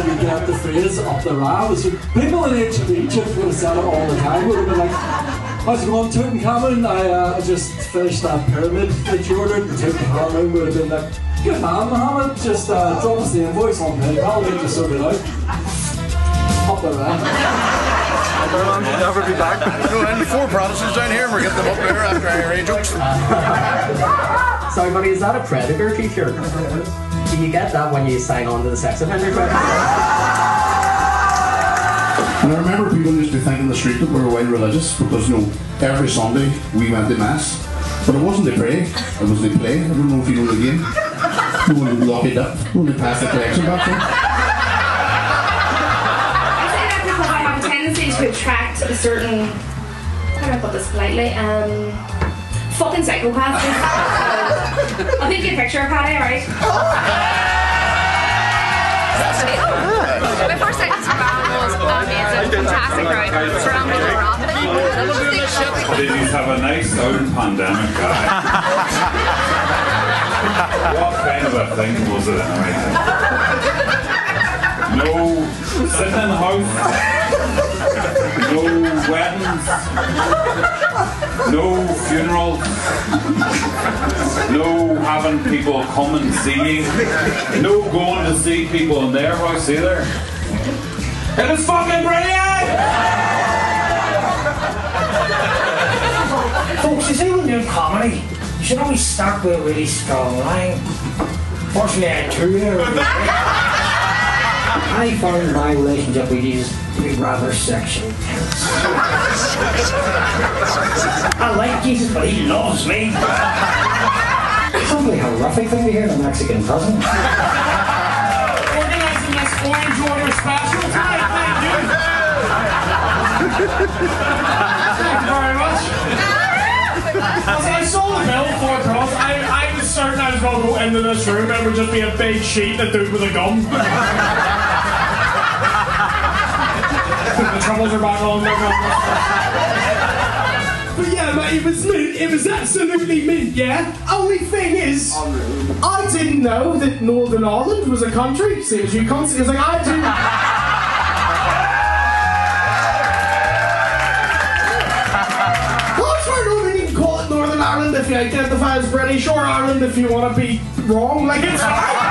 did he get the phrase up the Ra? So people in ancient Egypt would have said it all the time. Would have been like, how's it going, Tutankhamun? I just finished that pyramid that you ordered. And Tutankhamun would have been like, good man, Muhammad. Just drop us the invoice on PayPal. We'll just sort it out. Up the Ra. Never be back. And 4 Protestants down here, and we're getting them up there after IRA jokes. Sorry, buddy, is that a Predator t-shirt? Do you get that when you sign on to the sex offender register? And I remember people used to think in the street that we were well religious because, you know, every Sunday we went to Mass. But it wasn't to pray, it was to play. I don't know if you know the game. You want to lock it up, you want to pass the collection back there. To attract a certain, how do I put this politely, fucking psychopath. I'll paint you a picture of Paddy, alright? My first night in Strabane was amazing, fantastic crowd, surrounded by rafting. Did you have a nice own pandemic guy? What kind of a thing was it anyway? No sitting in the house. No weddings, no funerals, no having people come and see you, no going to see people in their house either. It was fucking brilliant! Folks, you see when doing comedy, you should always start with a really strong line. Fortunately, I had 2 there. I found my relationship with Jesus to be rather sexually tense. I like Jesus, but he loves me. Probably a horrific thing to hear in a Mexican prison. Organizing this orange order special tonight, thank you. Thank you very much. As I saw the bill for across, I was certain I was going to go into this room and it would just be a big sheet that dude with a gun. The troubles are back on. But yeah, mate, it was absolutely mint, yeah? Only thing is, I didn't know that Northern Ireland was a country. See, as you constantly, it was like, I didn't... Northern Ireland if you identify as British, or Ireland if you want to be wrong. Like, it's hard.